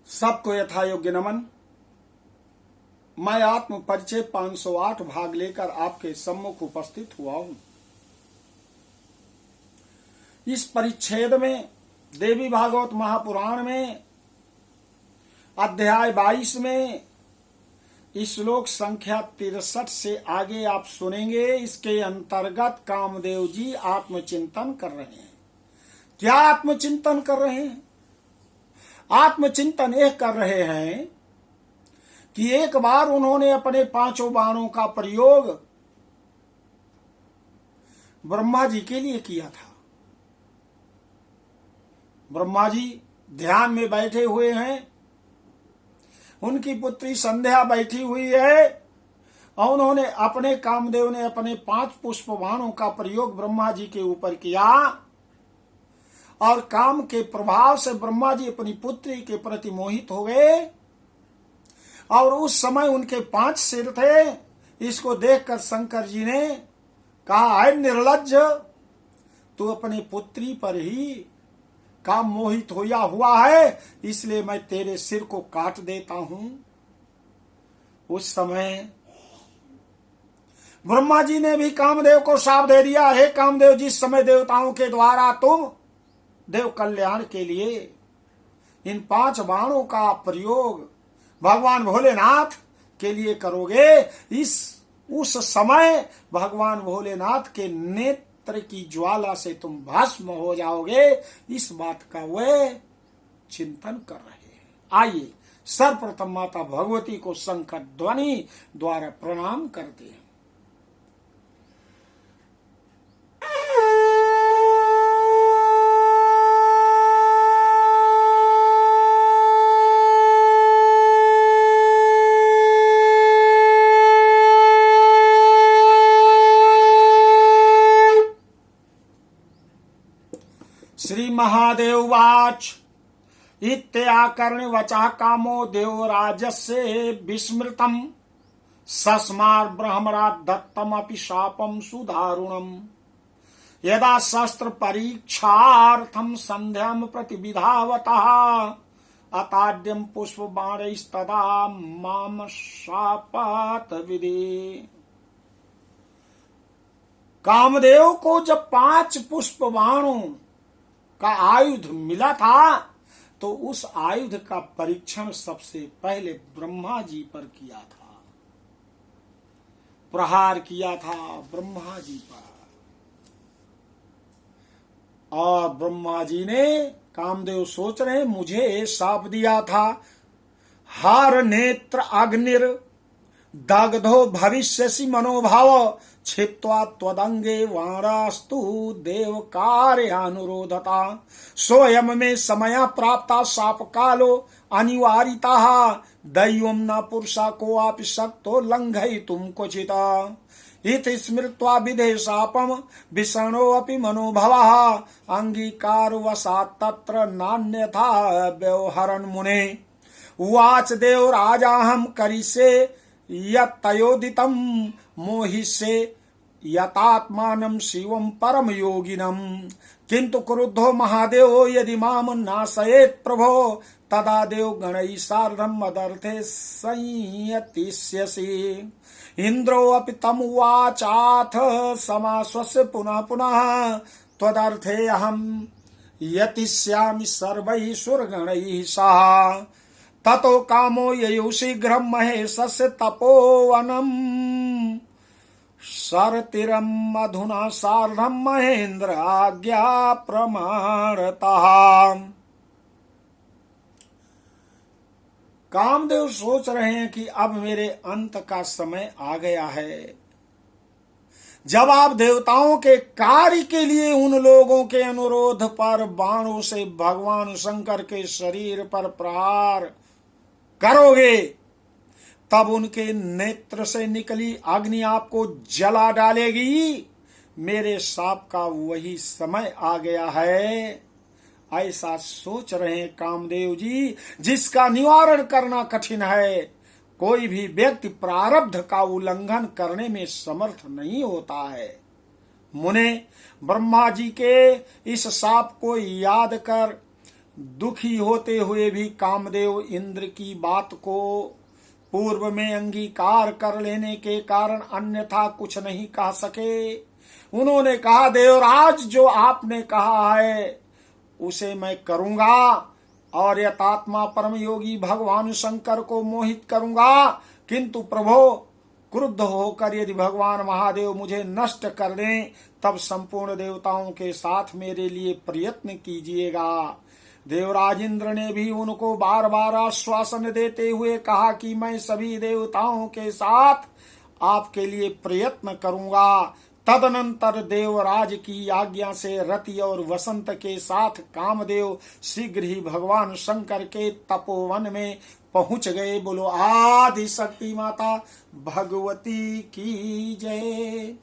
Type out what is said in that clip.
सबको यथा योग्य नमन। मैं आत्म परिचय 508 भाग लेकर आपके सम्मुख उपस्थित हुआ हूं। इस परिच्छेद में देवी भागवत महापुराण में अध्याय 22 में श्लोक संख्या 63 से आगे आप सुनेंगे। इसके अंतर्गत कामदेव जी आत्मचिंतन कर रहे हैं। क्या आत्मचिंतन कर रहे हैं? आत्मचिंतन यह कर रहे हैं कि एक बार उन्होंने अपने 5 बाणों का प्रयोग ब्रह्मा जी के लिए किया था। ब्रह्मा जी ध्यान में बैठे हुए हैं, उनकी पुत्री संध्या बैठी हुई है और उन्होंने अपने कामदेव ने अपने 5 पुष्प बाणों का प्रयोग ब्रह्मा जी के ऊपर किया और काम के प्रभाव से ब्रह्मा जी अपनी पुत्री के प्रति मोहित हो गए और उस समय उनके 5 सिर थे। इसको देखकर शंकर जी ने कहा, है निर्लज्ज, तू अपनी पुत्री पर ही काम मोहित होया हुआ है, इसलिए मैं तेरे सिर को काट देता हूं। उस समय ब्रह्मा जी ने भी कामदेव को शाप दे दिया, हे कामदेव, जिस समय देवताओं के द्वारा तुम देव कल्याण के लिए इन 5 बाणों का प्रयोग भगवान भोलेनाथ के लिए करोगे, उस समय भगवान भोलेनाथ के नेत्र की ज्वाला से तुम भस्म हो जाओगे। इस बात का वे चिंतन कर रहे हैं। आइए सर्वप्रथम माता भगवती को शंकर ध्वनि द्वारा प्रणाम करते हैं। श्री महादेव वाच इत्याकर्ण वचा कामो देवराजस्य विस्मृतम सस्मार ब्रह्मणा दत्तम अपि शापम सुदारुणम यदा शस्त्र परीक्षार्थम संध्याम प्रतिविधावतः अताड्यम पुष्प बाणैस्तदा माम शापात विधि। कामदेव को जब 5 पुष्प बाणों का आयुध मिला था तो उस आयुध का परीक्षण सबसे पहले ब्रह्मा जी पर किया था, प्रहार किया था ब्रह्मा जी पर। और ब्रह्मा जी ने, कामदेव सोच रहे, मुझे शाप दिया था, हार नेत्र अग्निर दग्धो भविष्यसि मनोभाव छित्वा त्वदंगे वाणास्तु देव कार्यानुरोधता स्वयं में समय प्राप्ता शाप कालो अनिवारिता दैवम न पुरुषा को आप शक्तो लंघयितुम क्वचित् इति स्मृत्वा विधे शापम विषणो अपि मनोभवः अंगीकारवशात् तत्र नान्यथा व्यवहरन् मुने उवाच देव राजाहं करिष्ये यत्तयोदितं मोहिष्ये यतात्मानं शिवं परम योगिनम किंतु क्रुद्धो महादेव यदि माम नाशयेत् प्रभो तदा देव गणैः सार्धं मदर्थे संयतिष्यसि। इंद्रो अपि तमुवाचाथ समाश्वस्य पुनः पुनः त्वदर्थे अहं यतिष्यामि सर्वैः सुरगणैः सह ततो कामो ययौ शीघ्रं महेशस्य तपोवनम् शरतिरम् अधुना सार्धं महेंद्र आज्ञा प्रमाणतः। कामदेव सोच रहे हैं कि अब मेरे अंत का समय आ गया है। जब आप देवताओं के कार्य के लिए उन लोगों के अनुरोध पर बाणों से भगवान शंकर के शरीर पर प्रहार करोगे, तब उनके नेत्र से निकली अग्नि आपको जला डालेगी। मेरे शाप का वही समय आ गया है, ऐसा सोच रहे हैं कामदेव जी, जिसका निवारण करना कठिन है। कोई भी व्यक्ति प्रारब्ध का उल्लंघन करने में समर्थ नहीं होता है। मुने ब्रह्मा जी के इस शाप को याद कर दुखी होते हुए भी कामदेव इंद्र की बात को पूर्व में अंगीकार कर लेने के कारण अन्यथा कुछ नहीं कह सके। उन्होंने कहा, देवराज, जो आपने कहा है उसे मैं करूंगा और यथात्मा परम योगी भगवान शंकर को मोहित करूंगा, किंतु प्रभो क्रुद्ध होकर यदि भगवान महादेव मुझे नष्ट कर दें तब संपूर्ण देवताओं के साथ मेरे लिए प्रयत्न कीजिएगा। देवराज इंद्र ने भी उनको बार बार आश्वासन देते हुए कहा कि मैं सभी देवताओं के साथ आपके लिए प्रयत्न करूंगा। तदनंतर देवराज की आज्ञा से रति और वसंत के साथ कामदेव शीघ्र ही भगवान शंकर के तपोवन में पहुंच गए। बोलो आदि शक्ति माता भगवती की जय।